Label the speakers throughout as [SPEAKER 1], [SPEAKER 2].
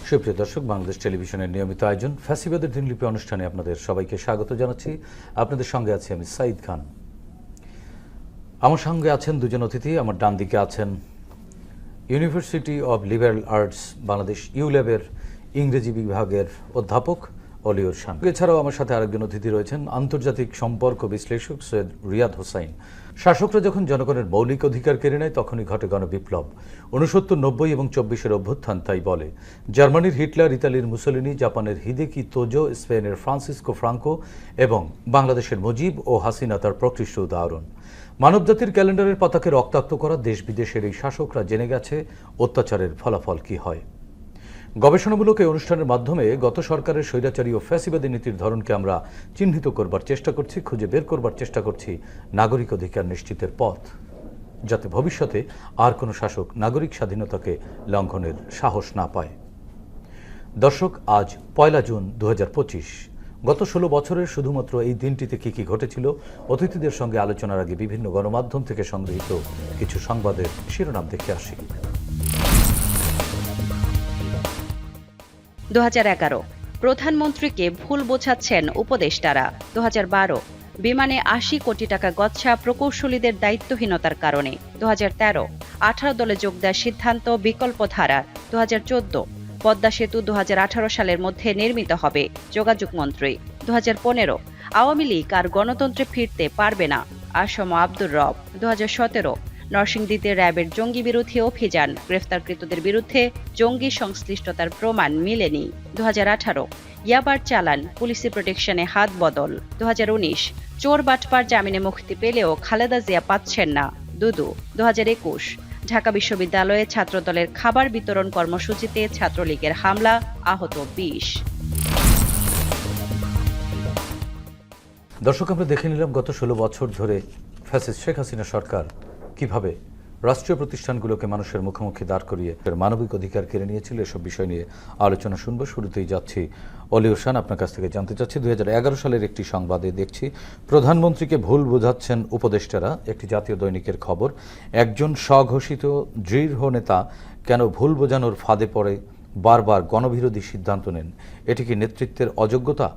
[SPEAKER 1] সুপ্রিয় দর্শক, বাংলাদেশ টেলিভিশনের নিয়মিত আয়োজন ফ্যাসিবাদের দিনলিপি অনুষ্ঠানে আপনাদের সবাইকে স্বাগত জানাচ্ছি। আপনাদের সঙ্গে আছি আমি সাইদ খান। আমার সঙ্গে আছেন দুজন অতিথি। আমার ডান দিকে আছেন university of liberal arts Bangladesh ইউল্যাবের ইংরেজি বিভাগের অধ্যাপক অলি ওরশান। এছাড়াও আমার সাথে আরেকজন অতিথি রয়েছেন আন্তর্জাতিক সম্পর্ক বিশ্লেষক সৈয়দ রিয়াদ হোসাইন। শাসকরা যখন জনগণের মৌলিক অধিকার কেড়ে নেয় তখনই ঘটে গণবিপ্লব। 69, 90 এবং 24-এর অভ্যুত্থান তাই বলে। জার্মানির হিটলার, ইতালির মুসোলিনি, জাপানের হিদেকি তোজো, স্পেনের ফ্রান্সিসকো ফ্রাঙ্কো এবং বাংলাদেশের মুজিব ও হাসিনা তার প্রকৃষ্ট উদাহরণ। মানবজাতির ক্যালেন্ডারের পাতাকে রক্তাক্ত করা দেশ বিদেশের এই শাসকরা জেনে গেছে অত্যাচারের ফলাফল কি হয়। গবেষণামূলক এই অনুষ্ঠানের মাধ্যমে গত সরকারের স্বৈরাচারী ও ফ্যাসিবাদী নীতির ধরনকে আমরা চিহ্নিত করবার চেষ্টা করছি, খুঁজে বের করবার চেষ্টা করছি নাগরিক অধিকার নিশ্চিতের পথ, যাতে ভবিষ্যতে আর কোনো শাসক নাগরিক স্বাধীনতাকে লঙ্ঘনের সাহস না পায়। দর্শক, আজ 1 জুন 2025। গত 16 বছরের শুধুমাত্র এই দিনটিতে কি কি ঘটেছিল, অতিথিদের সঙ্গে আলোচনার আগে বিভিন্ন গণমাধ্যম থেকে সংগৃহীত কিছু সংবাদের শিরোনাম দেখে আসি।
[SPEAKER 2] 2011 প্রধানমন্ত্রীকে ভুল বোঝাচ্ছেন উপদেষ্টারা। 2012 বিমানে 80 কোটি টাকা গচ্ছা প্রকৌশলীদের দায়িত্বহীনতার কারণে। 2013 18 দলে যোগ দেওয়ার সিদ্ধান্ত বিকল্প ধারা। 2014 পদ্মা সেতু 2018 সালের মধ্যে নির্মিত হবে, যোগাযোগ মন্ত্রী। 2015 আওয়ামী লীগ আর গণতন্ত্রে ফিরতে পারবে না, আসম আব্দুর রব। 2017 নরসিংদীতে র্যাবের জঙ্গি বিরোধী অভিযান, গ্রেফতারকৃতদের বিরুদ্ধে জঙ্গি সংশ্লিষ্টতার প্রমাণ মেলেনি। 2018 ইয়াবার চালান, পুলিশি প্রোটেকশনে হাত বদল। 2019 চোর বাটপার জামিনে মুক্তি পেলেও খালেদা জিয়া পাচ্ছেন না, দুদু। 2021 ঢাকা বিশ্ববিদ্যালয়ে ছাত্রদলের খাবার বিতরণ কর্মসূচিতে ছাত্রলীগের হামলা, আহত 20।
[SPEAKER 1] দর্শক, আমরা দেখে নিলাম গত 16 বছর ধরে ফ্যাসিস্ট শেখ হাসিনা সরকার কিভাবে রাষ্ট্রীয় প্রতিষ্ঠানগুলোকে মানুষের মুখোমুখি দাঁড় করিয়ে মানবিক অধিকার কেড়ে নিয়েছিল। এসব বিষয় নিয়ে আলোচনা শুনবো। শুরুতেই যাচ্ছি অলি ওরশান, আপনার কাছ থেকে জানতে চাচ্ছি 2011 সালের একটি সংবাদে দেখছি প্রধানমন্ত্রীকে ভুল বোঝাচ্ছেন উপদেষ্টারা। একটি জাতীয় দৈনিকের খবর। একজন স্বঘোষিত দৃঢ় নেতা কেন ভুল বোঝানোর ফাঁদে পড়ে বারবার গণবিরোধী সিদ্ধান্ত নেন? এটি কি নেতৃত্বের অযোগ্যতা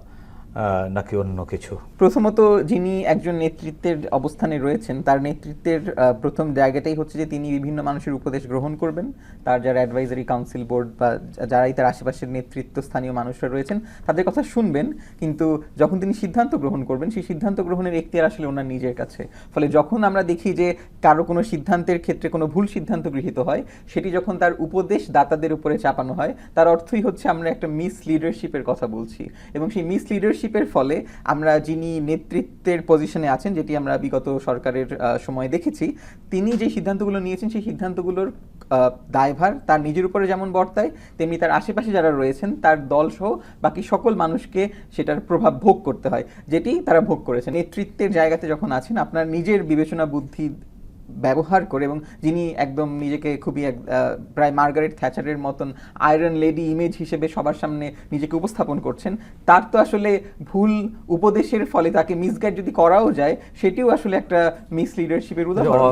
[SPEAKER 1] নাকি অন্য কিছু?
[SPEAKER 3] প্রথমত, যিনি একজন নেতৃত্বের অবস্থানে রয়েছেন তার নেতৃত্বের প্রথম জায়গাটাই হচ্ছে যে তিনি বিভিন্ন মানুষের উপদেশ গ্রহণ করবেন। তার যারা অ্যাডভাইজারি কাউন্সিল বোর্ড বা যারাই তার আশেপাশের নেতৃত্ব স্থানীয় মানুষরা রয়েছেন তাদের কথা শুনবেন, কিন্তু যখন তিনি সিদ্ধান্ত গ্রহণ করবেন সেই সিদ্ধান্ত গ্রহণের এখতিয়ার আসলে ওনার নিজের কাছে। ফলে যখন আমরা দেখি যে কারো কোনো সিদ্ধান্তের ক্ষেত্রে কোনো ভুল সিদ্ধান্ত গৃহীত হয়, সেটি যখন তার উপদেশ দাতাদের উপরে চাপানো হয়, তার অর্থই হচ্ছে আমরা একটা মিস লিডারশিপের কথা বলছি। এবং সেই মিস লিডারশিপের ফলে আমরা যিনি নেতৃত্বের পজিশনে আছেন, যেটি আমরা বিগত সরকারের সময় দেখেছি, তিনি যে সিদ্ধান্তগুলো নিয়েছেন সেই সিদ্ধান্তগুলোর দায়ভার তার নিজের উপরে যেমন বর্তায়, তেমনি তার আশেপাশে যারা রয়েছেন তার দলসহ বাকি সকল মানুষকে সেটার প্রভাব ভোগ করতে হয়, যেটি তারা ভোগ করেছেন। নেতৃত্বের জায়গাতে যখন আছেন, আপনার নিজের বিবেচনা বুদ্ধি ব্যবহার করে, এবং যিনি একদম নিজেকে খুবই প্রায় মার্গারেট থ্যাচারের মতন আয়রন লেডি ইমেজ হিসেবে সবার সামনে নিজেকে উপস্থাপন করছেন, তার তো আসলে ভুল উপদেশের ফলে তাকে মিসগাইড যদি করাও যায়, সেটিও আসলে একটা মিস লিডারশিপের উদাহরণ,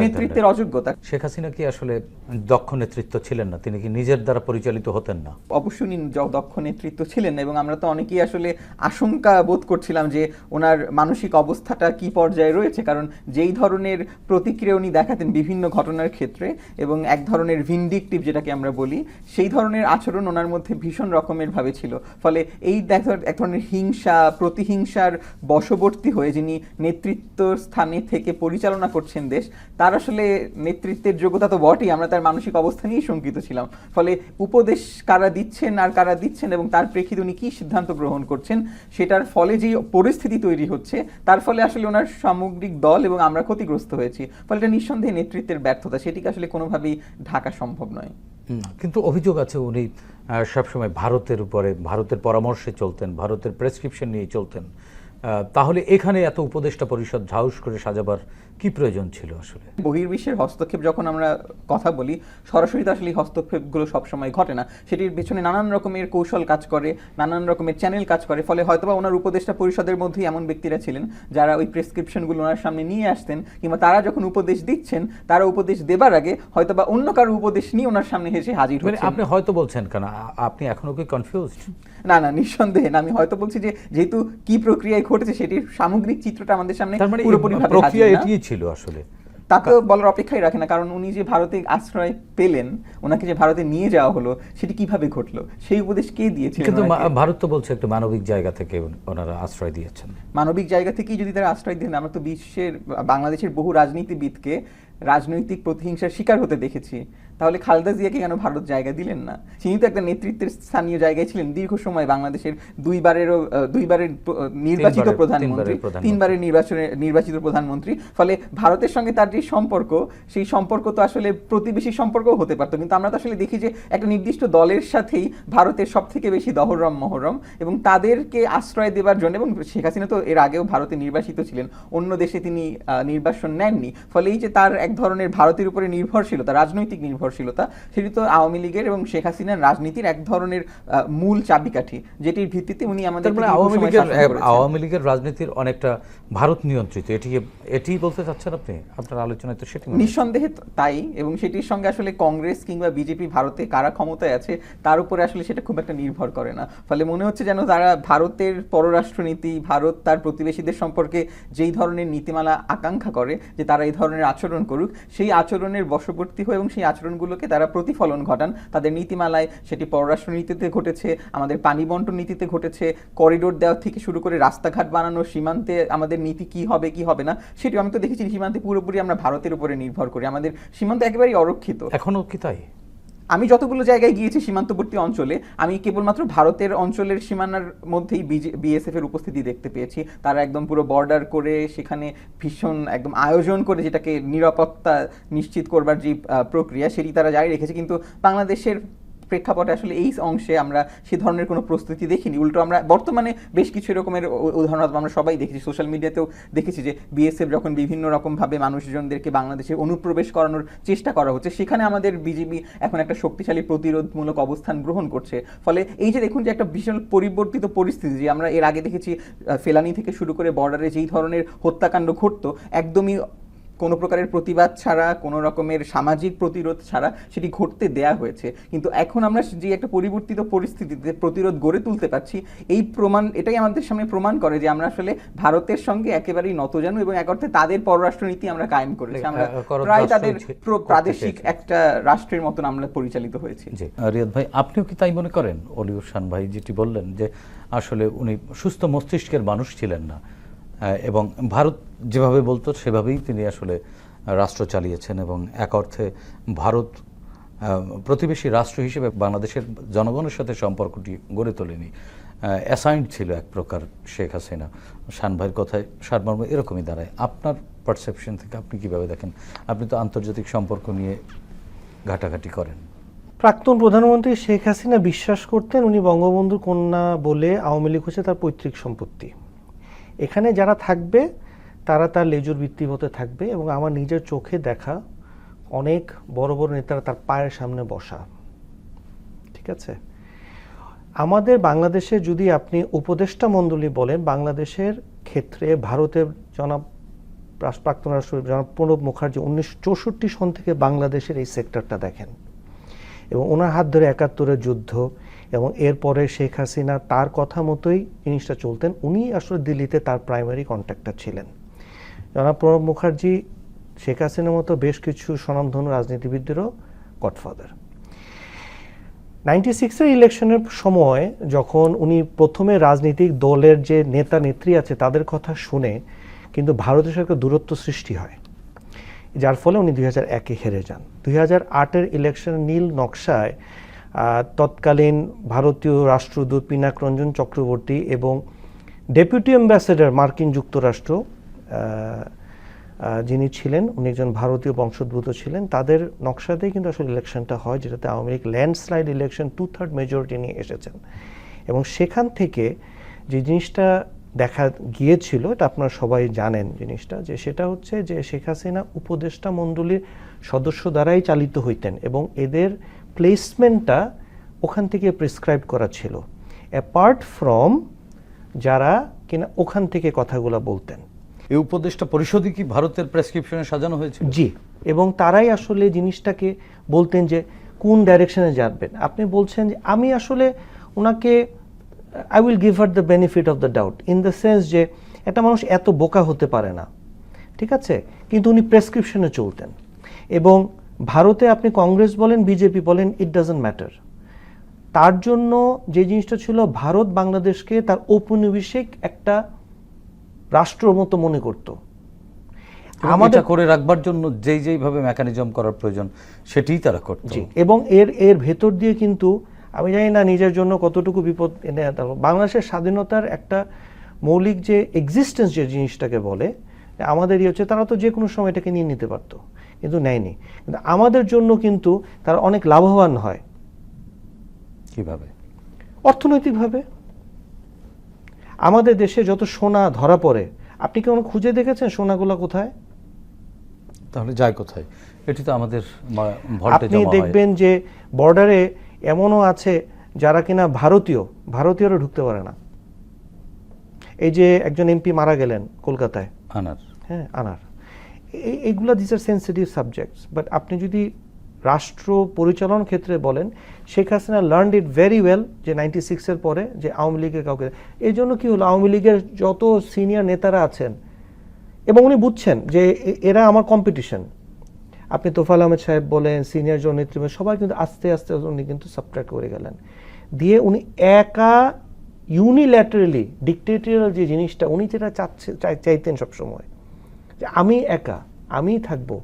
[SPEAKER 3] নেতৃত্বের অযোগ্যতা।
[SPEAKER 1] শেখ হাসিনা কি আসলে দক্ষ নেতৃত্ব ছিলেন না? তিনি কি নিজের দ্বারা পরিচালিত হতেন না?
[SPEAKER 3] অবশ্যই দক্ষ নেতৃত্ব ছিলেন না, এবং আমরা তো অনেকেই আসলে আশঙ্কা বোধ করছিলাম যে ওনার মানসিক অবস্থাটা কি পর্যায়ে রয়েছে, কারণ যেই ধরনের প্রতিক্রিয়া উনি দেখাতেন বিভিন্ন ঘটনার ক্ষেত্রে, এবং এক ধরনের ভিন্ডিকটিভ যেটাকে আমরা বলি, সেই ধরনের আচরণ ওনার মধ্যে ভীষণ রকমের ভাবে ছিল। ফলে এই এক ধরনের হিংসা, প্রতিহিংসার বশবর্তী হয়ে যিনি নেতৃত্ব স্থানে থেকে পরিচালনা করছেন দেশ, তার আসলে নেতৃত্বের যোগ্যতা তো বটেই, আমরা তার মানসিক অবস্থা নিয়েই শঙ্কিত ছিলাম। ফলে উপদেশ কারা দিচ্ছেন আর কারা দিচ্ছেন এবং তার প্রেক্ষিতে উনি কী সিদ্ধান্ত গ্রহণ করছেন, সেটার ফলে যে পরিস্থিতি তৈরি হচ্ছে, তার ফলে আসলে ওনার সামগ্রিক দল এবং আমরা ক্ষতিগ্রস্ত হয়েছি। ফলে এটা নিঃসন্দেহে নেতৃত্বের ব্যর্থতা, সেটিকে আসলে কোনোভাবেই ঢাকা সম্ভব নয়।
[SPEAKER 1] কিন্তু অভিযোগ আছে উনি সবসময় ভারতের উপরে, ভারতের পরামর্শে চলতেন, ভারতের প্রেসক্রিপশন নিয়ে চলতেন। তাহলে এখানে এত উপদেষ্টা পরিষদ ঝাউস করে সাজাবার কি প্রয়োজন ছিল আসলে?
[SPEAKER 3] বহির্বিশ্বের হস্তক্ষেপ যখন আমরা কথা বলি, সরাসরি তো আসলে এই হস্তক্ষেপগুলো সবসময় ঘটে না, সেটির পেছনে নানান রকমের কৌশল কাজ করে, নানান রকমের চ্যানেল কাজ করে। ফলে হয়তোবা ওনার উপদেষ্টা পরিষদের মধ্যেই এমন ব্যক্তিরা ছিলেন যারা ওই প্রেসক্রিপশনগুলো ওনার সামনে নিয়ে আসতেন, কিংবা তারা যখন উপদেশ দিচ্ছেন, তারা উপদেশ দেবার আগে হয়তোবা অন্য কারো উপদেশ নিয়ে ওনার সামনে এসে হাজির
[SPEAKER 1] মানে
[SPEAKER 3] হচ্ছেন।
[SPEAKER 1] আপনি হয়তো বলছেন কেন, আপনি এখনো কি কনফিউজড?
[SPEAKER 3] না না, নিঃসন্দেহে না। আমি হয়তো বলছি যে যেহেতু কি প্রক্রিয়ায় ঘটেছে সেটির সামগ্রিক চিত্রটা আমাদের সামনে
[SPEAKER 1] তার মানে
[SPEAKER 3] পুরোপুরিভাবে
[SPEAKER 1] প্রক্রিয়া
[SPEAKER 3] হাজির না।
[SPEAKER 1] এটিই ছিল আসলে।
[SPEAKER 3] তাকেও বলার অপেক্ষাই রাখে না, কারণ উনি যে ভারতে আশ্রয় পেলেন, ওনাকে যে ভারতে নিয়ে যাওয়া হলো, সেটি কিভাবে ঘটলো, সেই উপদেশ কে দিয়েছিলেন?
[SPEAKER 1] কিন্তু
[SPEAKER 3] ওনাকে?
[SPEAKER 1] ভারত তো বলছে একটু মানবিক জায়গা থেকে ওনারা আশ্রয় দিয়েছেন।
[SPEAKER 3] মানবিক জায়গা থেকেই যদি তারা আশ্রয় দেন, আমরা তো বিশ্বের বাংলাদেশের বহু রাজনীতিবিদকে রাজনৈতিক প্রতিহিংসার শিকার হতে দেখেছি। তাহলে খালেদা জিয়াকে কেন ভারত জায়গা দিলেন না? তিনি তো একটা নেতৃত্বের স্থানীয় জায়গায় ছিলেন দীর্ঘ সময়, বাংলাদেশের দুইবারের নির্বাচিত প্রধানমন্ত্রী, তিনবারের নির্বাচিত প্রধানমন্ত্রী। ফলে ভারতের সঙ্গে তার যে সম্পর্ক, সেই সম্পর্ক তো আসলে প্রতিবেশী সম্পর্কও হতে পারতো। কিন্তু আমরা তো আসলে দেখি যে একটা নির্দিষ্ট দলের সাথেই ভারতের সব থেকে বেশি দহরম মহরম, এবং তাদেরকে আশ্রয় দেওয়ার জন্য, এবং শেখ হাসিনা তো এর আগেও ভারতে নির্বাসিত ছিলেন, অন্য দেশে তিনি নির্বাসন নেননি। ফলে এই যে তার এক ধরনের ভারতের উপরে নির্ভরশীলতা, রাজনৈতিক নির্ভরশীলতা, সেটি তো আওয়ামী লীগের এবং শেখ হাসিনার রাজনীতির এক ধরনের মূল চাবিকাঠি, যেটির ভিত্তিতে উনি আমাদের
[SPEAKER 1] আওয়ামী লীগের রাজনীতির অনেকটা ভারত নিয়ন্ত্রিত, এটি বলতে চাচ্ছেন আপনি আপনার আলোচনায়? তো সেটি
[SPEAKER 3] নিঃসন্দেহে তাই, এবং সেটির সঙ্গে আসলে কংগ্রেস কিংবা বিজেপি ভারতে কারা ক্ষমতায় আছে তার উপরে আসলে সেটা খুব একটা নির্ভর করে না। ফলে মনে হচ্ছে যেন তারা ভারতের পররাষ্ট্রনীতি, ভারত তার প্রতিবেশীদের সম্পর্কে যেই ধরনের নীতিমালা আকাঙ্ক্ষা করে যে তারা এই ধরনের আচরণ করুক, সেই আচরণের বশবর্তী হয় এবং সেই আচরণগুলোকে তারা প্রতিফলন ঘটান তাদের নীতিমালায়। সেটি পররাষ্ট্রনীতিতে ঘটেছে, আমাদের পানি বন্টন নীতিতে ঘটেছে, করিডোর দেওয়া থেকে শুরু করে রাস্তাঘাট বানানো, সীমান্তে আমাদের নীতি কি হবে কি হবে না সেটি আমি তো দেখেছি। সীমান্তে পুরোপুরি আমরা ভারতের উপরে নির্ভর করি, আমাদের সীমান্ত একেবারেই অরক্ষিত।
[SPEAKER 1] এখনো কি তাই?
[SPEAKER 3] আমি যতগুলো জায়গায় গিয়েছি সীমান্তবর্তী অঞ্চলে, আমি কেবলমাত্র ভারতের অঞ্চলের সীমানার মধ্যেই বিএসএফ এর উপস্থিতি দেখতে পেয়েছি। তারা একদম পুরো বর্ডার করে, সেখানে ভীষণ একদম আয়োজন করে যেটাকে নিরাপত্তা নিশ্চিত করবার যে প্রক্রিয়া, সেটি তারা জারি রেখেছে। কিন্তু বাংলাদেশের প্রেক্ষাপটে আসলে এই অংশে আমরা সে ধরনের কোনো প্রস্তুতি দেখিনি। উল্টো আমরা বর্তমানে বেশ কিছু এরকমের উদাহরণ আমরা সবাই দেখেছি, সোশ্যাল মিডিয়াতেও দেখেছি যে বিএসএফ যখন বিভিন্ন রকমভাবে মানুষজনদেরকে বাংলাদেশে অনুপ্রবেশ করানোর চেষ্টা করা হচ্ছে, সেখানে আমাদের বিজিবি এখন একটা শক্তিশালী প্রতিরোধমূলক অবস্থান গ্রহণ করছে। ফলে এই যে দেখুন যে একটা ভীষণ পরিবর্তিত পরিস্থিতি, যে আমরা এর আগে দেখেছি ফেলানি থেকে শুরু করে বর্ডারে যেই ধরনের হত্যাকাণ্ড ঘটতো, একদমই কোনো প্রকারের প্রতিবাদ ছাড়া, কোনো রকমের সামাজিক প্রতিরোধ ছাড়া সেটি ঘটতে দেয়া হয়েছে। কিন্তু এখন আমরা যে একটা পরিবর্তিত পরিস্থিতিতে প্রতিরোধ গড়ে তুলতে পারছি, এই প্রমাণ, এটাই আমাদের সামনে প্রমাণ করে যে আমরা আসলে ভারতের সঙ্গে একেবারেই নতজানু, এবং এক অর্থে তাদের পররাষ্ট্রনীতি আমরা কায়েম করেছি। আমরা প্রায় তাদের প্রাদেশিক একটা রাষ্ট্রের মতন আমরা পরিচালিত হয়েছি।
[SPEAKER 1] রিয়াদ ভাই, আপনিও কি তাই মনে করেন? অলি হোসেন ভাই যেটি বললেন যে আসলে উনি সুস্থ মস্তিষ্কের মানুষ ছিলেন না, এবং ভারত যেভাবে বলতো সেভাবেই তিনি আসলে রাষ্ট্র চালিয়েছেন, এবং এক অর্থে ভারত প্রতিবেশী রাষ্ট্র হিসেবে বাংলাদেশের জনগণের সাথে সম্পর্কটি গড়ে তোলেনি, অ্যাসাইন্ড ছিল এক প্রকার শেখ হাসিনা। শান ভাইয়ের কথায় সারমর্ম এরকমই দাঁড়ায়। আপনার পারসেপশন থেকে আপনি কিভাবে দেখেন? আপনি তো আন্তর্জাতিক সম্পর্ক নিয়ে ঘাটাঘাটি করেন।
[SPEAKER 4] প্রাক্তন প্রধানমন্ত্রী শেখ হাসিনা বিশ্বাস করতেন উনি বঙ্গবন্ধুর কন্যা বলে আওয়ামী লীগ হচ্ছে তার পৈতৃক সম্পত্তি, এখানে যারা থাকবে তারা তার লেজুর ভিত্তি হতে থাকবে। এবং আমার নিজের চোখে দেখা অনেক বড় বড় নেতারা তার পায়ের সামনে বসা। ঠিক আছে, আমাদের বাংলাদেশে যদি আপনি উপদেষ্টা মণ্ডলী বলেন, বাংলাদেশের ক্ষেত্রে ভারতের প্রাক্তন রাষ্ট্রপতি জনাব প্রণব মুখার্জি 1964 সন থেকে বাংলাদেশের এই সেক্টরটা দেখেন, এবং ওনার হাত ধরে 71-এর যুদ্ধ, এবং এরপরে শেখ হাসিনা তার কথা মতোই জিনিসটা চলতেন। উনি আসলে দিল্লিতে তার প্রাইমারি কন্ট্যাক্টর ছিলেন। জনাব প্রণব মুখার্জি শেখ হাসিনার মতো বেশ কিছু স্বনামধন্য রাজনীতিবিদদেরও গডফাদার। 96-এর ইলেকশনের সময় যখন উনি প্রথমে রাজনৈতিক দলের যে নেতা নেত্রী আছে তাদের কথা শুনে কিন্তু ভারতের সঙ্গে দূরত্ব সৃষ্টি হয়, যার ফলে উনি 2001-এ হেরে যান। 2008-এর ইলেকশনের নীল নকশায় তৎকালীন ভারতীয় রাষ্ট্রদূত পিনাক রঞ্জন চক্রবর্তী এবং ডেপুটি অ্যাম্বাসেডর মার্কিন যুক্তরাষ্ট্র যিনি ছিলেন, উনি একজন ভারতীয় বংশোদ্ভূত ছিলেন, তাদের নকশাতেই কিন্তু আসলে ইলেকশনটা হয়, যেটাতে Awami League landslide election 2/3 majority নিয়ে এসেছেন। এবং সেখান থেকে যে জিনিসটা দেখা গিয়েছিল, এটা আপনারা সবাই জানেন জিনিসটা, যে সেটা হচ্ছে যে শেখ হাসিনা উপদেষ্টা মণ্ডলীর সদস্য দ্বারাই চালিত হইতেন এবং এদের প্লেসমেন্টটা ওখান থেকে প্রেসক্রাইব করা ছিল, অ্যাপার্ট ফ্রম যারা কিনা ওখান থেকে কথাগুলো বলতেন।
[SPEAKER 1] এই উপদেষ্টা পরিষদই কি ভারতের প্রেসক্রিপশনে সাজানো হয়েছিল?
[SPEAKER 4] জি, এবং তারাই আসলে জিনিসটাকে বলতেন যে কোন ডাইরেকশনে যাবেন। আপনি বলছেন যে আমি আসলে ওনাকে I will give her the benefit of the doubt, in the sense যে একটা মানুষ এত বোকা হতে পারে না, ঠিক আছে, কিন্তু উনি প্রেসক্রিপশনে চলতেন। এবং ভারতে আপনি কংগ্রেস বলেন বিজেপি বলেন, ইট ডাজন্ট ম্যাটার, তার জন্য যে জিনিসটা ছিল ভারত বাংলাদেশকে তার ঔপনিবেশিক একটা রাষ্ট্র মতো মনে করত।
[SPEAKER 1] আমাদের করে রাখবার জন্য যেইভাবে মেকানিজম করার প্রয়োজন সেটিই তারা করত।
[SPEAKER 4] জি, এবং এর ভেতর দিয়ে কিন্তু আমি জানি না নিজের জন্য কতটুকু বিপদ এনে বাংলাদেশের স্বাধীনতার একটা মৌলিক যে এক্সিস্টেন্স যে জিনিসটাকে বলে আমাদেরই হচ্ছে, তারা তো যে কোনো সময় এটাকে নিয়ে নিতে পারতো, কিন্তু নেয়নি। কিন্তু আমাদের জন্য কিন্তু তারা অনেক লাভবান হয়।
[SPEAKER 1] কিভাবে?
[SPEAKER 4] অর্থনৈতিকভাবে। আমাদের দেশে যত সোনা ধরা পড়ে, আপনি কি খুঁজে দেখেছেন সোনাগুলো কোথায়?
[SPEAKER 1] তাহলে যায় কোথায়? এটি তো আমাদের ভল্টে
[SPEAKER 4] আপনি
[SPEAKER 1] জমা হয়।
[SPEAKER 4] দেখবেন যে বর্ডারে এমনও আছে যারা কিনা ভারতীয়রা ঢুকতে পারে না। এই যে একজন এমপি মারা গেলেন কলকাতায়,
[SPEAKER 1] আনার,
[SPEAKER 4] হ্যাঁ আনার, এইগুলা this are sensitive subjects. But আপনি যদি রাষ্ট্র পরিচালন ক্ষেত্রে বলেন, Sheikh Hasina learned it very well যে 96-এর পরে যে আওয়ামী লীগের কাউকে, এই জন্য কি হলো, আওয়ামী লীগের যত সিনিয়র নেতারা আছেন এবং উনি বুঝছেন যে এরা আমার কম্পিটিশন। আপনি তোফায়েল আহমেদ সাহেব বলেন, সিনিয়র জন নেতৃত্ব, সবাই কিন্তু আস্তে আস্তে উনি কিন্তু সাবট্রাক্ট করে গেলেন, দিয়ে উনি একা ইউনিল্যাটারালি ডিক্টেটরিয়াল যে জিনিসটা উনি যেটা চাইতেন সবসময়, যে আমি একা, আমি থাকবো,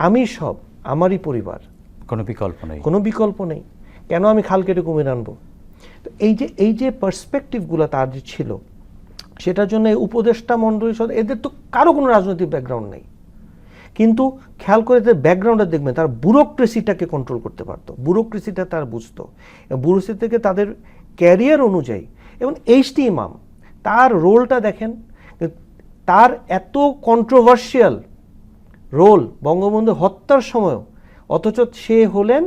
[SPEAKER 4] আমি সব, আমারই পরিবার, কোনো বিকল্প নেই, কেন আমি খাল কেটে কুমির আনবো। তো এই যে পার্সপেক্টিভগুলো তার যে ছিল, সেটার জন্য এই উপদেষ্টা মণ্ডলী এদের তো কারো কোনো রাজনৈতিক ব্যাকগ্রাউন্ড নেই, কিন্তু খেয়াল করে এদের ব্যাকগ্রাউন্ডে দেখবেন তার ব্যুরোক্রেসিটাকে কন্ট্রোল করতে পারতো, ব্যুরোক্রেসিটা তার বুঝতো, ব্যুরোক্রেসি থেকে তাদের ক্যারিয়ার অনুযায়ী। এবং এইচটি ইমাম তার রোলটা দেখেন, তার এত কন্ট্রোভার্সিয়াল রোল বঙ্গবন্ধু হত্যার সময়ও, অথচ সে হলেন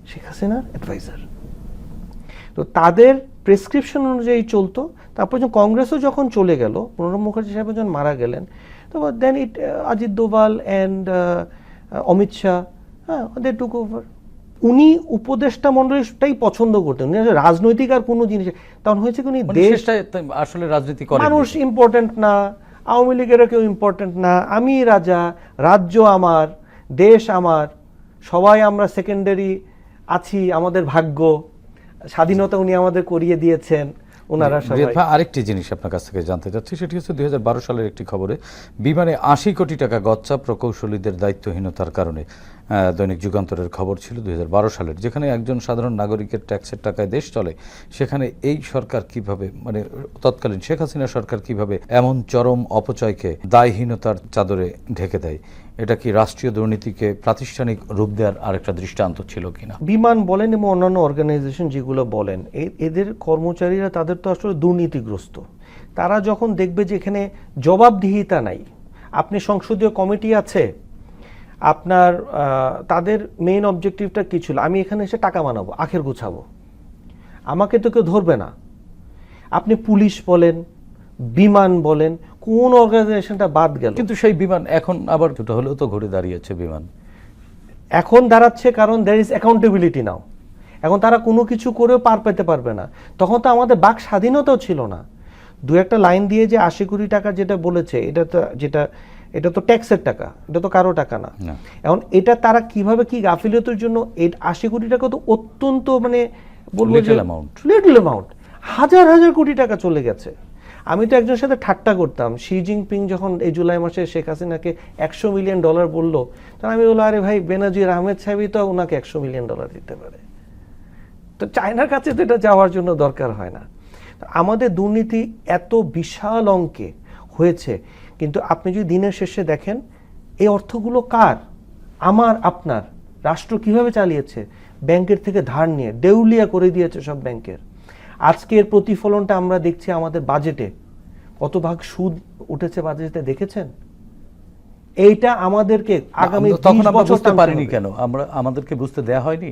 [SPEAKER 4] শেখ হাসিনার অ্যাডভাইজার। তো তাদের প্রেসক্রিপশন অনুযায়ী চলতো। তারপর যখন কংগ্রেসও যখন চলে গেল, প্রণব মুখার্জি সাহেব যখন মারা গেলেন, তো দেন অজিত দোভাল অ্যান্ড অমিত শাহ, হ্যাঁ, দে টুক ওভার। উনি উপদেষ্টা মণ্ডলীটাই পছন্দ করতেন, উনি রাজনৈতিক আর কোনো জিনিস, তখন হয়েছে কি উনি
[SPEAKER 1] দেশটা আসলে রাজনীতি করে,
[SPEAKER 4] মানুষ ইম্পর্টেন্ট না, আওয়ামী লীগেরও কেউ ইম্পর্টেন্ট না, আমি রাজা, রাজ্য আমার, দেশ আমার, সবাই আমরা সেকেন্ডারি আছি, আমাদের ভাগ্য, স্বাধীনতা উনি আমাদের করিয়ে দিয়েছেন ওনারা সবাই।
[SPEAKER 1] আরেকটি জিনিস আপনার কাছ থেকে জানতে চাচ্ছি, সেটি হচ্ছে 2012 সালের একটি খবরে বিমানে 80 কোটি টাকা গচ্চা প্রকৌশলীদের দায়িত্বহীনতার কারণে। দৈনিক যুগান্তরের খবর ছিল 2012 সালের, যেখানে একজন সাধারণ নাগরিকের ট্যাক্সের টাকায় দেশ চলে, সেখানে এই সরকার কিভাবে, মানে তৎকালীন শেখ হাসিনা সরকার কিভাবে এমন চরম অপচয়কে দায়হীনতার চাদরে ঢেকে দেয়? এটা কি রাষ্ট্রীয় দুর্নীতিকে প্রাতিষ্ঠানিক রূপ দেওয়ার আরেকটা দৃষ্টান্ত ছিল কিনা?
[SPEAKER 4] বিমান বলেন এবং অন্যান্য অর্গানাইজেশন যেগুলো বলেন, এদের কর্মচারীরা তাদের তো আসলে দুর্নীতিগ্রস্ত। তারা যখন দেখবে যে এখানে জবাবদিহিতা নাই, আপনি সংসদীয় কমিটি আছে, আপনার তাদের মেইন অবজেক্টিভটা কি ছিল, আমি এখানে এসে টাকা বানাবো, আখের গুছাবো, আমাকে তো কেউ ধরবে না। আপনি পুলিশ বলেন, বিমান বলেন, কোন অর্গানাইজেশনটা বাদ গেল?
[SPEAKER 1] কিন্তু সেই বিমান এখন আবার দুটো হলেও তো ঘুরে দাঁড়িয়েছে বিমান।
[SPEAKER 4] এখন দাঁড়াচ্ছে কারণ দ্যার ইজ অ্যাকাউন্টেবিলিটি নাও। এখন তারা কোনো কিছু করেও পার পেতে পারবে না। তখন তো আমাদের বাক স্বাধীনতাও ছিল না। দু একটা লাইন দিয়ে যে 80 কোটি টাকা যেটা বলেছে, এটা তো ট্যাক্সের টাকা, এটা তো কারো টাকা না। এখন এটা তারা কিভাবে কি গাফিলতির জন্য 80 কোটি টাকা তো অত্যন্ত, মানে বলবো যে লিটল অ্যামাউন্ট, হাজার হাজার কোটি টাকা চলে গেছে। আমি তো একজনের সাথে ঠাট্টা করতাম, শি জিনপিং যখন এই জুলাই মাসে শেখ হাসিনাকে $100 মিলিয়ন বললো, তখন আমি বললাম, আরে ভাই, বেনাজির আহমেদ সাহেবই তো ওনাকে $100 মিলিয়ন দিতে পারে, তো চায়নার কাছে তো এটা যাওয়ার জন্য দরকার হয় না। আমাদের দুর্নীতি এত বিশাল অঙ্কে হয়েছে, কিন্তু আপনি যদি দিনের শেষে দেখেন এই অর্থগুলো কার, আমার আপনার, রাষ্ট্র কিভাবে চালিয়েছে, ব্যাংকের থেকে ধার নিয়ে দেউলিয়া করে দিয়েছে সব ব্যাংকের। আজকের প্রতিফলনটা আমরা দেখছি আমাদের বাজেটে, কত ভাগ সুদ উঠেছে বাজেটে দেখেছেন? এইটা আমাদেরকে আগামী
[SPEAKER 1] তখন
[SPEAKER 4] 20
[SPEAKER 1] আমরা
[SPEAKER 4] বছর
[SPEAKER 1] বুঝতে
[SPEAKER 4] টানতে
[SPEAKER 1] পারিনি
[SPEAKER 4] হবে।
[SPEAKER 1] কেন? আমাদেরকে বুঝতে দেয়া হয়নি?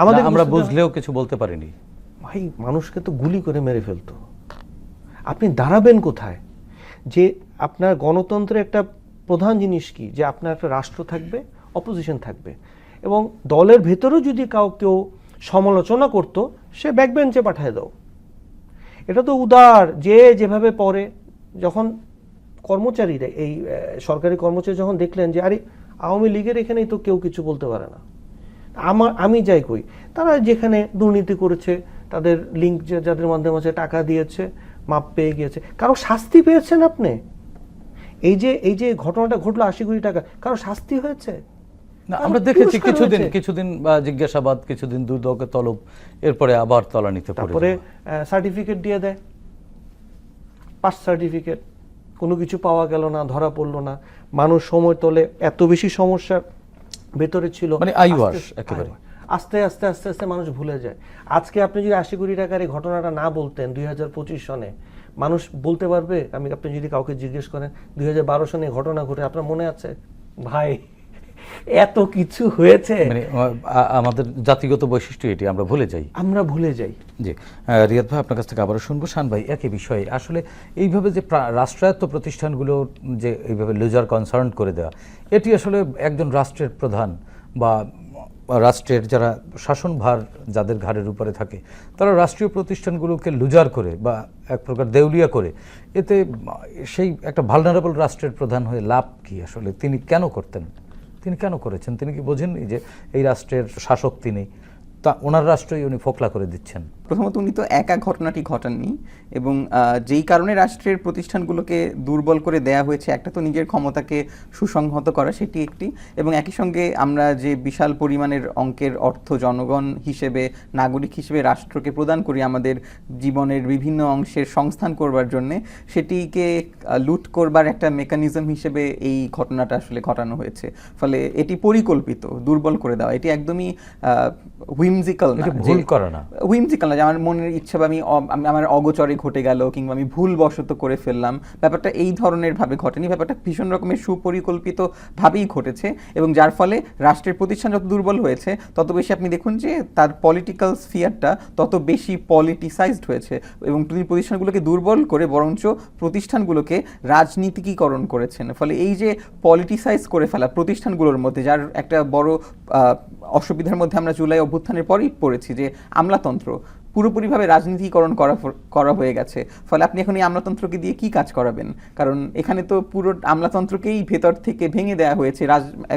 [SPEAKER 4] আমাদের
[SPEAKER 1] না, আমরা
[SPEAKER 4] বুঝতে দেয়া-
[SPEAKER 1] বুঝলেও কিছু বলতে পারিনি?
[SPEAKER 4] ভাই, মানুষকে তো গুলি করে মেরে ফেলতো। আপনি দাঁড়াবেন কোথায়? যে আপনার গণতন্ত্রের একটা প্রধান জিনিস কি, যে আপনার একটা রাষ্ট্র থাকবে, অপোজিশন থাকবে, এবং দলের ভেতরেও যদি কেউ সমালোচনা করতো, সে ব্যাকবেঞ্চে পাঠিয়ে দাও। এটা তো উদার, যে যেভাবে পড়ে। যখন কর্মচারীরা, এই সরকারি কর্মচারী যখন দেখলেন যে আরে আওয়ামী লীগের এখানেই তো কেউ কিছু বলতে পারে না, আমি যাই কই, তারা যেখানে দুর্নীতি করেছে, তাদের লিঙ্ক যাদের মাধ্যমে আছে, টাকা দিয়েছে, মাপ পেয়ে গিয়েছে, কারো শাস্তি পেয়েছেন আপনি? এই যে ঘটনাটা ঘটলো 80 কোটি টাকা, কারো শাস্তি হয়েছে?
[SPEAKER 1] না,
[SPEAKER 4] কারো
[SPEAKER 1] আমরা দেখেছি
[SPEAKER 4] পুরস্কার হয়েছে?
[SPEAKER 1] কিছুদিন জিজ্ঞাসাবাদ, কিছুদিন দুদকে তলব, এরপরে আবার তলানিতে পড়ে
[SPEAKER 4] তারপরে
[SPEAKER 1] যাওয়া।
[SPEAKER 4] সার্টিফিকেট দিয়ে দেয়, পাস সার্টিফিকেট, কোনো কিছু পাওয়া গেল না, ধরা পড়লো না। মানুষ সময় তোলে, এত বেশি সমস্যার ভেতরে ছিল,
[SPEAKER 1] মানে আইওয়াশ একেবারে।
[SPEAKER 4] আস্তে আস্তে আস্তে আস্তে মানুষ ভুলে যায়। আজকে আপনি যদি 80 কোটি টাকার এই ঘটনাটা না বলতেন 2025 সনে, মানুষ বলতে পারবে? আপনি যদি কাউকে জিজ্ঞেস করেন 2012 সনে ঘটনা ঘটে, আপনার মনে আছে? ভাই, এত কিছু হয়েছে,
[SPEAKER 1] মানে আমাদের জাতিগত বৈশিষ্ট্য এটি, আমরা ভুলে যাই।
[SPEAKER 4] আমরা ভুলে যাই।
[SPEAKER 1] জি, রিয়াদ ভাই, আপনার কাছ থেকে আবারও শুনবো। শান ভাই, একই বিষয়ে আসলে এইভাবে যে রাষ্ট্রায়ত্ত প্রতিষ্ঠানগুলো যে এইভাবে লুজার কনসার্ন করে দেওয়া, এটি আসলে একজন রাষ্ট্রের প্রধান বা রাষ্ট্রের যারা শাসনভার যাদের ঘাড়ের উপরে থাকে, তারা রাষ্ট্রীয় প্রতিষ্ঠানগুলোকে লুজার করে বা এক প্রকার দেউলিয়া করে, এতে সেই একটা ভালনারেবল রাষ্ট্রের প্রধান হয়ে লাভ কি? আসলে তিনি কেন করতেন? তিনি কেন করেছেন? তিনি কি বোঝেননি যে এই রাষ্ট্রের শাসক তিনি, তা ওনার রাষ্ট্রই উনি ফোকলা করে দিচ্ছেন?
[SPEAKER 3] প্রথমত, উনি তো একা ঘটনাটি ঘটাননি, এবং যেই কারণে রাষ্ট্রের প্রতিষ্ঠানগুলোকে দুর্বল করে দেয়া হয়েছে, একটা তো নিজের ক্ষমতাকে সুসংহত করা, সেটি একটি, এবং একই সঙ্গে আমরা যে বিশাল পরিমাণের অঙ্কের অর্থ জনগণ হিসেবে, নাগরিক হিসেবে রাষ্ট্রকে প্রদান করি আমাদের জীবনের বিভিন্ন অংশের সংস্থান করবার জন্যে, সেটিকে লুট করবার একটা মেকানিজম হিসেবে এই ঘটনাটা আসলে ঘটানো হয়েছে। ফলে এটি পরিকল্পিত দুর্বল করে দেওয়া, এটি একদমই হুইমজিক্যাল না,
[SPEAKER 1] ভুল করা না,
[SPEAKER 3] হুইমজিক্যাল না যে আমার মনের ইচ্ছা বা আমি আমার অগোচরে ঘটে গেল, কিংবা আমি ভুলবশত করে ফেললাম। ব্যাপারটা এই ধরনের ভাবে ঘটেনি, ব্যাপারটা ভীষণ রকমের সুপরিকল্পিত ভাবেই ঘটেছে, এবং যার ফলে রাষ্ট্রের প্রতিষ্ঠান যত দুর্বল হয়েছে, তত বেশি আপনি দেখুন যে তার পলিটিক্যাল স্ফিয়ারটা তত বেশি পলিটিসাইজড হয়েছে, এবং তিনি প্রতিষ্ঠানগুলোকে দুর্বল করে বরঞ্চ প্রতিষ্ঠানগুলোকে রাজনীতিকীকরণ করেছেন। ফলে এই যে পলিটিসাইজ করে ফেলা প্রতিষ্ঠানগুলোর মধ্যে, যার একটা বড় অসুবিধার মধ্যে আমরা জুলাই অভ্যুত্থানের পরই পড়েছি, যে আমলাতন্ত্র পুরোপুরিভাবে রাজনীতিকরণ করা হয়ে গেছে। ফলে আপনি এখন এই আমলাতন্ত্রকে দিয়ে কি কাজ করাবেন? কারণ এখানে তো পুরো আমলাতন্ত্রকেই ভেতর থেকে ভেঙে দেওয়া হয়েছে,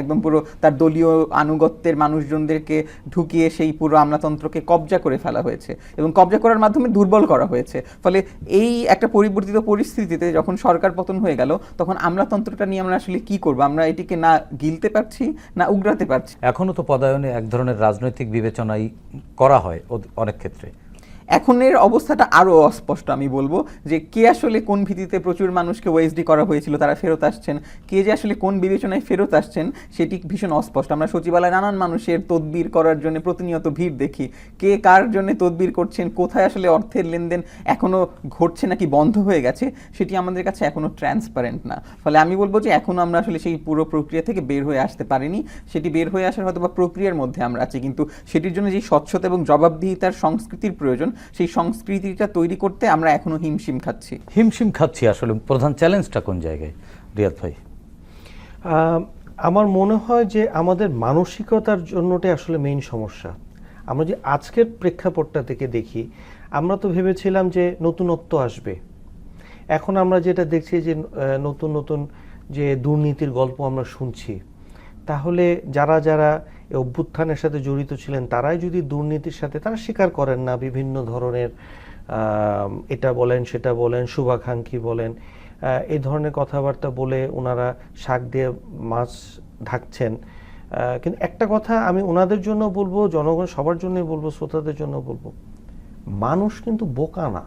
[SPEAKER 3] একদম পুরো তার দলীয় আনুগত্যের মানুষজনদেরকে ঢুকিয়ে সেই পুরো আমলাতন্ত্রকে কবজা করে ফেলা হয়েছে, এবং কবজা করার মাধ্যমে দুর্বল করা হয়েছে। ফলে এই একটা পরিবর্তিত পরিস্থিতিতে যখন সরকার পতন হয়ে গেল, তখন আমলাতন্ত্রটা নিয়ে আমরা আসলে কি করবো? আমরা এটিকে না গিলতে পারছি, না উগরাতে পারছি।
[SPEAKER 1] এখনো তো পদায়নে এক ধরনের রাজনৈতিক বিবেচনাই করা হয় অনেক ক্ষেত্রে।
[SPEAKER 3] এখনের অবস্থাটা আরও অস্পষ্ট, আমি বলবো, যে কে আসলে কোন ভিত্তিতে প্রচুর মানুষকে ওএসডি করা হয়েছিল, তারা ফেরত আসছেন, কে যে আসলে কোন বিবেচনায় ফেরত আসছেন, সেটি ভীষণ অস্পষ্ট। আমরা সচিবালয়ে নানান মানুষের তদবির করার জন্য প্রতিনিয়ত ভিড় দেখি, কে কার জন্য তদবির করছেন, কোথায় আসলে অর্থের লেনদেন এখনও ঘটছে নাকি বন্ধ হয়ে গেছে, সেটি আমাদের কাছে এখনও ট্রান্সপারেন্ট না। ফলে আমি বলবো যে এখনও আমরা আসলে সেই পুরো প্রক্রিয়া থেকে বের হয়ে আসতে পারিনি। সেটি বের হয়ে আসার হয়তো বা প্রক্রিয়ার মধ্যে আমরা আছি, কিন্তু সেটির জন্য যে স্বচ্ছতা এবং জবাবদিহিতার সংস্কৃতির প্রয়োজন, সেই সংস্কৃতিটা তৈরি করতে আমরা এখনো হিমশিম খাচ্ছি।
[SPEAKER 1] আসলে প্রধান চ্যালেঞ্জটা কোন জায়গায়, রিয়াদ ভাই?
[SPEAKER 4] আমার মনে হয় যে আমাদের মানসিকতার জন্যটাই আসলে মেইন সমস্যা। আমরা যে আজকের প্রেক্ষাপটটা থেকে দেখি, আমরা তো ভেবেছিলাম যে নতুনত্ব আসবে। এখন আমরা যেটা দেখছি যে নতুন নতুন যে দুর্নীতির গল্প আমরা শুনছি, তাহলে যারা এই অভ্যুত্থানের সাথে জড়িত ছিলেন, তারাই যদি দুর্নীতির সাথে, তারা স্বীকার করেন না, বিভিন্ন ধরনের এটা বলেন সেটা বলেন, শুভাকাঙ্ক্ষী বলেন, এই ধরনের কথাবার্তা বলে ওনারা শাক দিয়ে মাছ ঢাকছেন। কিন্তু একটা কথা আমি ওনাদের জন্য বলবো, জনগণ সবার জন্যই বলবো, শ্রোতাদের জন্য বলবো, মানুষ কিন্তু বোকা না,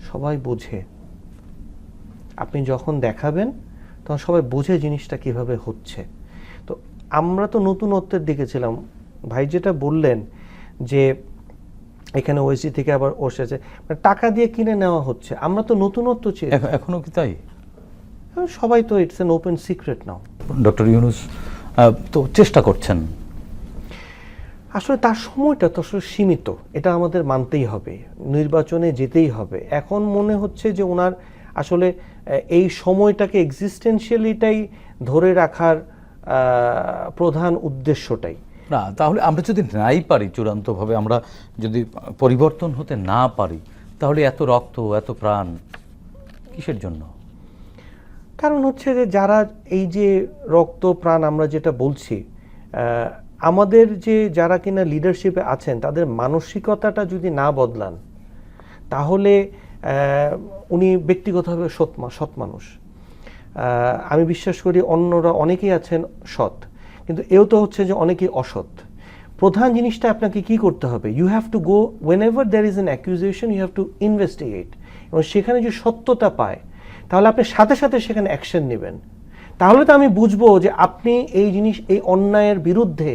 [SPEAKER 4] সবাই বোঝে। আপনি যখন দেখাবেন তখন সবাই বোঝে জিনিসটা কিভাবে হচ্ছে। তো আমরা তো নতুনত্বের দিকে ছিলাম। ভাই যেটা বললেন যে এখানে ওএসি থেকে আবার বসেছে, মানে টাকা দিয়ে কিনে নেওয়া হচ্ছে। আমরা তো নতুনত্ব চেয়ে,
[SPEAKER 1] এখনো কি তাই?
[SPEAKER 4] সবাই তো, it's an open secret now.
[SPEAKER 1] Doctor Yunus তো চেষ্টা করছেন,
[SPEAKER 4] আসলে তার সময়টা তো আসলে সীমিত, এটা আমাদের মানতেই হবে, নির্বাচনে যেতেই হবে। এখন মনে হচ্ছে যে ওনার আসলে এই সময়টাকে এক্সিস্টেন্সিয়ালিটাই ধরে রাখার প্রধান উদ্দেশ্যটাই।
[SPEAKER 1] না তাহলে আমরা যদি নাই পারি চূড়ান্তভাবে, আমরা যদি পরিবর্তন হতে না পারি, তাহলে এত রক্ত এত প্রাণ কিসের জন্য?
[SPEAKER 4] কারণ হচ্ছে যে যারা এই যে রক্ত প্রাণ আমরা যেটা বলছি, আমাদের যে যারা কিনা লিডারশিপে আছেন তাদের মানসিকতাটা যদি না বদলান, তাহলে উনি ব্যক্তিগতভাবে সৎ মানুষ। আমি বিশ্বাস করি অন্যরা অনেকেই আছেন সৎ, কিন্তু এও তো হচ্ছে যে অনেকেই অসৎ। প্রধান জিনিসটা আপনাকে কি করতে হবে, you have to go whenever there is an accusation, you have to investigate, এবং সেখানে যে সত্যতা পায় তাহলে আপনি সাথে সাথে সেখানে অ্যাকশন নেবেন। তাহলে তো আমি বুঝবো যে আপনি এই অন্যায়ের বিরুদ্ধে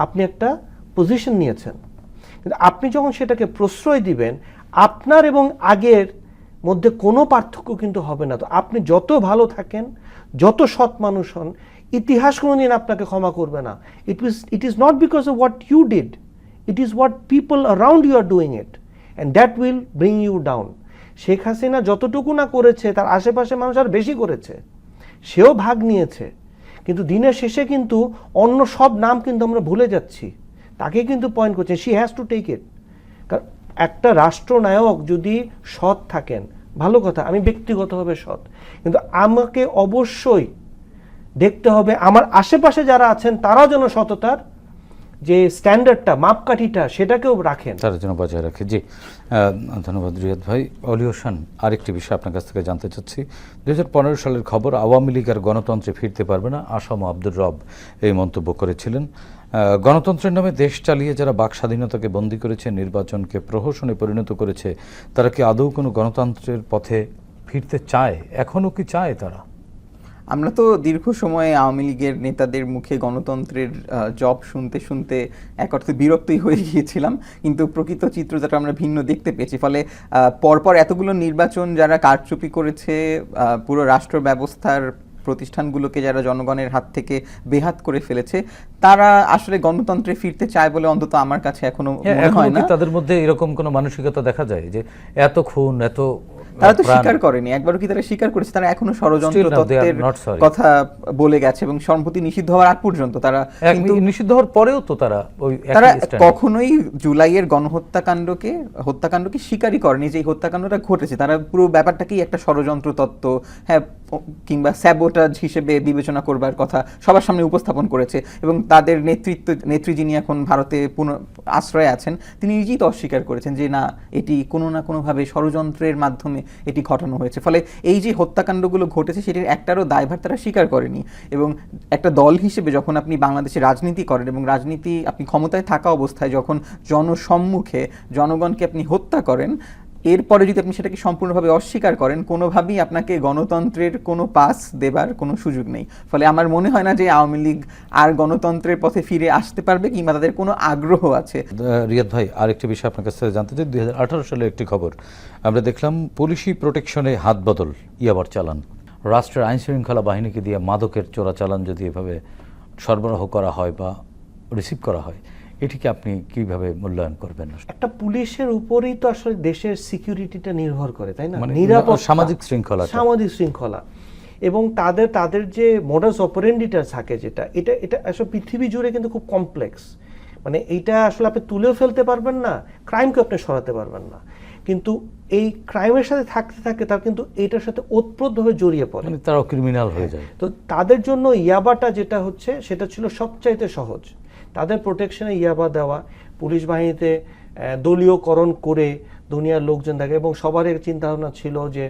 [SPEAKER 4] আপনি একটা পজিশন নিয়েছেন। কিন্তু আপনি যখন সেটাকে প্রশ্রয় দিবেন, আপনার এবং আগের মধ্যে কোনো পার্থক্য কিন্তু হবে না। তো আপনি যত ভালো থাকেন, যত সৎ মানুষ হন, ইতিহাস কোনোদিন আপনাকে ক্ষমা করবে না। It is not because of what you did, it is what people around you are doing it, and that will bring you down. Sheikh Hasina যতটুকু না করেছে, তার আশেপাশে মানুষ আর বেশি করেছে, সেও ভাগ নিয়েছে, কিন্তু দিনের শেষে কিন্তু অন্য সব নাম কিন্তু আমরা ভুলে যাচ্ছি, তাকে কিন্তু পয়েন্ট করছে, she has to take it. কারণ একটা রাষ্ট্রনায়ক যদি সৎ থাকেন, ভালো কথা, আমি ব্যক্তিগতভাবে সৎ, কিন্তু আমাকে অবশ্যই দেখতে হবে আমার আশেপাশে যারা আছেন তারাও যেন সততার যে স্ট্যান্ডার্ডটা, মাপকাঠিটা, সেটাকেও রাখেন,
[SPEAKER 1] তার জন্য বজায় রাখে। জি, ধন্যবাদ রিয়াদ ভাই। অলি হোসেন, আরেকটি বিষয় আপনার কাছ থেকে জানতে চাচ্ছি। 2015 সালের খবর, আওয়ামী লীগ আর গণতন্ত্রে ফিরতে পারবে না, আসাম আব্দুর রব এই মন্তব্য করেছিলেন। গণতন্ত্রের নামে দেশ চালিয়ে যারা বাক স্বাধীনতাকে বন্দী করেছে, নির্বাচনকে প্রহসনে পরিণত করেছে, তারা কি আদৌ কোনো গণতন্ত্রের পথে ফিরতে চায়? এখনও কি চায় তারা?
[SPEAKER 3] আমরা তো দীর্ঘ সময়ে আওয়ামী লীগের নেতাদের মুখে গণতন্ত্রের জব শুনতে শুনতে এক অর্থে বিরক্তই হয়ে গিয়েছিলাম, কিন্তু প্রকৃত চিত্রটা আমরা ভিন্ন দেখতে পেয়েছি। ফলে পরপর এতগুলো নির্বাচন যারা কারচুপি করেছে, পুরো রাষ্ট্র ব্যবস্থার প্রতিষ্ঠানগুলোকে যারা জনগণের হাত থেকে বেহাত করে ফেলেছে, তারা আসলে গণতন্ত্রে ফিরতে চায় বলে অন্তত আমার কাছে এখনো মনে হয় না।
[SPEAKER 1] তাদের মধ্যে এরকম কোনো মানসিকতা দেখা যায় যে এত খুন, এত
[SPEAKER 3] তারা তো স্বীকার করেনি, একবারও কি তারা স্বীকার করেছে? তারা এখনো ষড়যন্ত্র তত্ত্বের কথা বলে গেছে, এবং সম্প্রতি নিষিদ্ধ হওয়ার আগ পর্যন্ত তারা, কিন্তু
[SPEAKER 1] নিষিদ্ধ হওয়ার পরেও তো তারা
[SPEAKER 3] কখনোই জুলাইয়ের হত্যাকাণ্ডকে স্বীকারই করেনি যে এই হত্যাকাণ্ডটা ঘটেছে। তারা পুরো ব্যাপারটাকেই একটা ষড়যন্ত্র তত্ত্ব, হ্যাঁ, কিংবা স্যাবোটাজ হিসেবে বিবেচনা করবার কথা সবার সামনে উপস্থাপন করেছে। এবং তাদের নেত্রী যিনি এখন ভারতে আশ্রয়ে আছেন, তিনি নিজেই তো অস্বীকার করেছেন যে না, এটি কোনো না কোনোভাবে ষড়যন্ত্রের মাধ্যমে এটি ঘটানো হয়েছে। ফলে এই যে হত্যাকাণ্ডগুলো ঘটেছে সেটির একটারও দায়ভার তারা স্বীকার করেনি। এবং একটা দল হিসেবে যখন আপনি বাংলাদেশে রাজনীতি করেন, এবং রাজনীতি আপনি ক্ষমতায় থাকা অবস্থায় যখন জনসম্মুখে জনগণকে আপনি হত্যা করেন, এরপরে যদি আপনি সেটাকে সম্পূর্ণভাবে অস্বীকার করেন, কোনোভাবেই আপনাকে গণতন্ত্রের কোনো পাস দেবার কোনো সুযোগ নেই। ফলে আমার মনে হয় না যে আওয়ামী লীগ আর গণতন্ত্রের পথে ফিরে আসতে পারবে, কিংবা তাদের কোনো আগ্রহ আছে।
[SPEAKER 1] রিয়াদ ভাই, আরেকটি বিষয় আপনার কাছ থেকে জানতে চাই। 2018 সালে একটি খবর আমরা দেখলাম, পুলিশি প্রোটেকশনে হাত বদল, ইয়াবার চালান, রাষ্ট্রের আইন শৃঙ্খলা বাহিনীকে দিয়ে মাদকের চোরাচালান যদি এভাবে সরবরাহ করা হয় বা রিসিভ করা হয়, এটিকে আপনি কিভাবে মূল্যায়ন করবেন?
[SPEAKER 4] একটা পুলিশের উপরেই তো আসলে দেশের সিকিউরিটিটা নির্ভর করে, তাই না?
[SPEAKER 1] নিরাপত্তা, সামাজিক
[SPEAKER 4] শৃঙ্খলা এবং তাদের যে মোডাস অপারেন্ডিটা থাকে, এটা আসলে পৃথিবী জুড়ে কিন্তু খুব কমপ্লেক্স। মানে এইটা আসলে আপনি তুলেও ফেলতে পারবেন না, ক্রাইমকে আপনি সরাতে পারবেন না, কিন্তু এই ক্রাইমের সাথে থাকতে থাকে তার কিন্তু এটার সাথে ওতপ্রোতভাবে জড়িয়ে পড়ে,
[SPEAKER 1] তারাও ক্রিমিনাল হয়ে যায়।
[SPEAKER 4] তো তাদের জন্য ইয়াবাটা যেটা হচ্ছে সেটা ছিল সবচাইতে সহজ, তাদের প্রোটেকশনে ইয়াবা দেওয়া, পুলিশ বাহিনীতে দলীয়করণ করে দুনিয়ার লোকজন থাকে, এবং সবার চিন্তা ভাবনা ছিল যে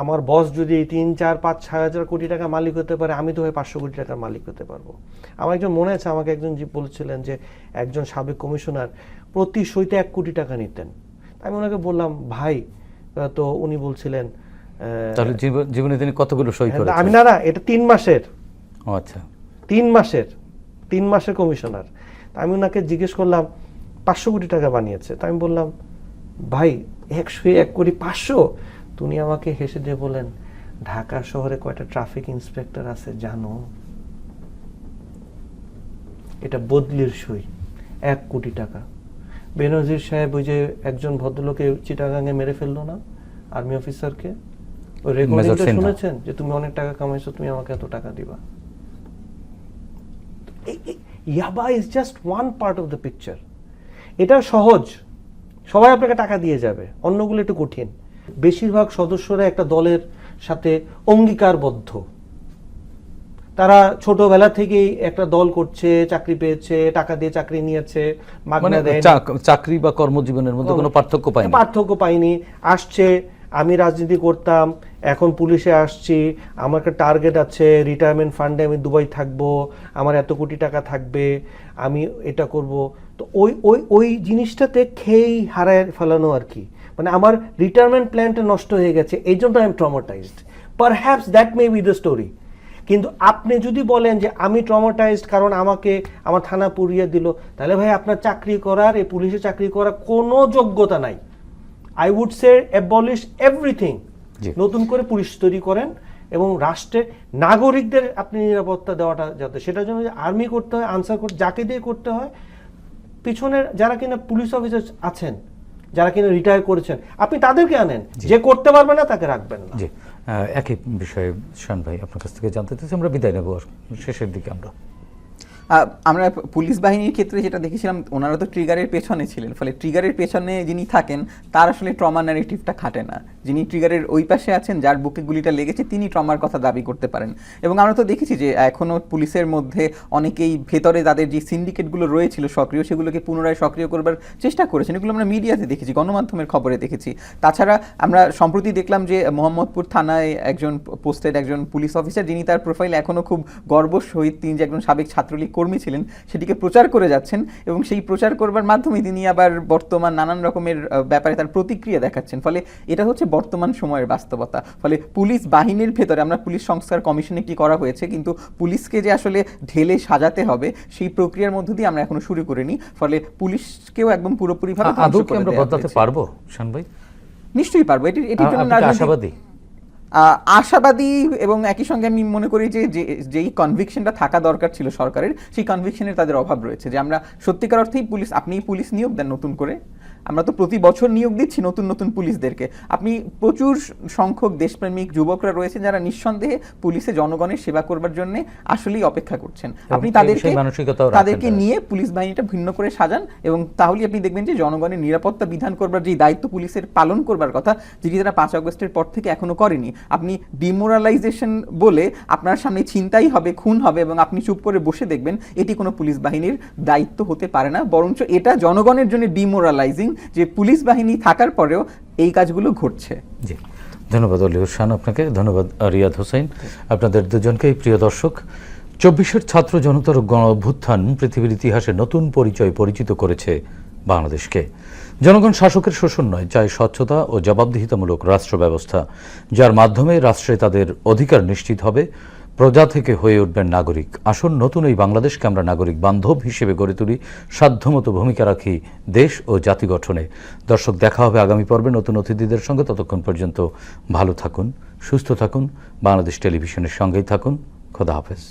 [SPEAKER 4] আমার বস যদি 3, 4, 5, 6 হাজার কোটি টাকা মালিক হতে পারে, আমি তো হয় 500 কোটি টাকার মালিক হতে পারবো। আমার একজন মনে আছে, আমাকে একজন বলছিলেন যে একজন সাবেক কমিশনার প্রতি সইতে 1 কোটি টাকা নিতেন। আমি ওনাকে বললাম, ভাই, তো উনি বলছিলেন
[SPEAKER 1] তাহলে জীবনে তিনি কতগুলো সই করেছেন?
[SPEAKER 4] আমি না, এটা 3 মাসের।
[SPEAKER 1] আচ্ছা,
[SPEAKER 4] 3 মাসের কমিশনার। আমি ওনাকে জিজ্ঞেস করলাম, 500 কোটি টাকা বানিয়েছে। তো আমি বললাম, ভাই 101 কোটি 500? তুমি আমাকে হেসে দিয়ে বলেন, ঢাকা শহরে কয়টা ট্রাফিক ইন্সপেক্টর আছে জানো? এটা বদলির সই, 1 কোটি টাকা। বেনজির সাহেব ওই যে একজন ভদ্রলোকে চিটাগাঙে মেরে ফেললো না, আর্মি অফিসারকে, ওই রেকর্ডিংটা শুনেছেন যে তুমি অনেক টাকা কামাইছো, তুমি আমাকে এত টাকা দিবা। ইয়াবা is just one part of the picture. এটা সহজ, সবাই আপনাকে টাকা দিয়ে যাবে, অন্যগুলো একটু কঠিন। বেশিরভাগ সদস্যরা একটা দলের সাথে অঙ্গীকারবদ্ধ, তারা ছোটবেলা থেকেই একটা দল করছে, চাকরি পেয়েছে, টাকা দিয়ে চাকরি নিয়েছে,
[SPEAKER 1] মানে চাকরি বা কর্মজীবনের মধ্যে কোনো
[SPEAKER 4] পার্থক্য পাইনি। আসছে, আমি রাজনীতি করতাম, এখন পুলিশে আসছি, আমার একটা টার্গেট আছে, রিটায়ারমেন্ট ফান্ডে আমি দুবাই থাকবো, আমার এত কোটি টাকা থাকবে, আমি এটা করব। তো ওই ওই ওই জিনিসটাতে খেয়েই হারায় ফেলানো আর কি। মানে আমার রিটায়ারমেন্ট প্ল্যানটা নষ্ট হয়ে গেছে, এই জন্য I am traumatised. Perhaps that may be the story. কিন্তু আপনি যদি বলেন যে আমি ট্রমাটাইজড কারণ আমাকে আমার থানা পুড়িয়ে দিল, তাহলে ভাই আপনার চাকরি করার, এই পুলিশে চাকরি করার কোনো যোগ্যতা নাই। I would say abolish everything, নতুন করে পুলিশ তৈরি করেন এবং রাষ্ট্রের নাগরিকদের আপনি নিরাপত্তা দেওয়াটা যাতে, সেটার জন্য আর্মি করতে হয়, আনসার করতে, যাকে দিয়ে করতে হয়। পিছনের যারা কিনা পুলিশ অফিসার আছেন, যারা কিনা রিটায়ার করেছেন, আপনি তাদেরকে আনেন, যে করতে পারবে না তাকে রাখবেন না।
[SPEAKER 1] জি, একই বিষয়ে শান ভাই আপনার কাছ থেকে জানতে চাইছি। আমরা বিদায় নেব শেষের দিকে।
[SPEAKER 3] আমরা পুলিশ বাহিনীর ক্ষেত্রে যেটা দেখেছিলাম, ওনারা তো ট্রিগারের পেছনে ছিলেন, ফলে ট্রিগারের পেছনে যিনি থাকেন তার আসলে ট্রমা ন্যারেটিভটা খাটে না। যিনি ট্রিগারের ওই পাশে আছেন, যার বুকে গুলিটা লেগেছে, তিনি ট্রমার কথা দাবি করতে পারেন। এবং আমরা তো দেখেছি যে এখনও পুলিশের মধ্যে অনেকেই ভেতরে তাদের যে সিন্ডিকেটগুলো রয়েছিল সক্রিয়, সেগুলোকে পুনরায় সক্রিয় করবার চেষ্টা করেছেন। এগুলো আমরা মিডিয়াতে দেখেছি, গণমাধ্যমের খবরে দেখেছি। তাছাড়া আমরা সম্প্রতি দেখলাম যে মোহাম্মদপুর থানায় একজন পোস্টেড একজন পুলিশ অফিসার, যিনি তার প্রোফাইল এখনও খুব গর্ব সহিত, তিনি যে একজন সাবেক ছাত্রলীগ কর্মী ছিলেন, সেটিকে প্রচার করে যাচ্ছেন এবং সেই প্রচার করবার মাধ্যমে তিনি আবার বর্তমান নানান রকমের ব্যাপারে তার প্রতিক্রিয়া দেখাচ্ছেন। ফলে এটা হচ্ছে বর্তমান সময়ের বাস্তবতা। ফলে পুলিশ বাহিনীর ভেতরে, আমরা পুলিশ সংস্কার কমিশনে কি করা হয়েছে, কিন্তু পুলিশকে যে আসলে ঢেলে সাজাতে হবে সেই প্রক্রিয়ার মধ্য দিয়ে আমরা এখনো শুরু করিনি। ফলে পুলিশকেও একদম পুরোপুরিভাবে
[SPEAKER 1] আমরা বদলাতে পারবো শান ভাই?
[SPEAKER 3] নিশ্চয়ই পারবো। এটি
[SPEAKER 1] আশাবাদী
[SPEAKER 3] আশাবাদী এবং একই সঙ্গে আমি মনে করি যে যেই কনভিকশনটা থাকা দরকার ছিল সরকারের, সেই কনভিকশনের তাদের অভাব রয়েছে। যে আমরা সত্যিকার অর্থেই পুলিশ, আপনি পুলিশ নিয়োগ দেন নতুন করে, আমরা তো প্রতি বছর নিয়োগ দিচ্ছি নতুন নতুন পুলিশদেরকে। আপনি প্রচুর সংখ্যক দেশপ্রেমিক যুবকরা রয়েছেন যারা নিঃসন্দেহে পুলিশে জনগণের সেবা করবার জন্য আসলেই অপেক্ষা করছেন। আপনি তাদেরকে নিয়ে পুলিশ বাহিনীটা ভিন্ন করে সাজান এবং তাহলেই আপনি দেখবেন যে জনগণের নিরাপত্তা বিধান করবার যে দায়িত্ব পুলিশের পালন করবার কথা, যেটি তারা 5 আগস্টের পর থেকে এখনো করেনি। আপনি ডিমোরালাইজেশন বলে আপনার সামনে ছিনতাই হবে, খুন হবে এবং আপনি চুপ করে বসে দেখবেন, এটি কোনো পুলিশ বাহিনীর দায়িত্ব হতে পারে না। বরঞ্চ এটা জনগণের জন্য ডিমোরালাইজিং যে পুলিশ বাহিনী থাকার পরেও এই কাজগুলো ঘটছে।
[SPEAKER 1] জি, ধন্যবাদ অলিউর শান আপনাকে, ধন্যবাদ রিয়াদ হোসেন, আপনাদের দুজনকেই। প্রিয় দর্শক, 24-এর ছাত্র জনতার গণ অভ্যুত্থান পৃথিবীর ইতিহাসে নতুন পরিচিত করেছে বাংলাদেশকে। জনগণ শাসকের শোষণ নয়, চাই স্বচ্ছতা ও জবাবদিহিতামূলক রাষ্ট্র ব্যবস্থা, যার মাধ্যমে রাষ্ট্রে তাদের অধিকার নিশ্চিত হবে, প্রজা থেকে হয়ে উঠবেন নাগরিক। আসুন নতুন এই বাংলাদেশকে আমরা নাগরিক বান্ধব হিসেবে গড়ে তুলি, সাধ্যমতো ভূমিকা রাখি দেশ ও জাতি গঠনে। দর্শক, দেখা হবে আগামী পর্বে নতুন অতিথিদের সঙ্গে। ততক্ষণ পর্যন্ত ভালো থাকুন, সুস্থ থাকুন, বাংলাদেশ টেলিভিশনের সঙ্গেই থাকুন। খোদা হাফেজ।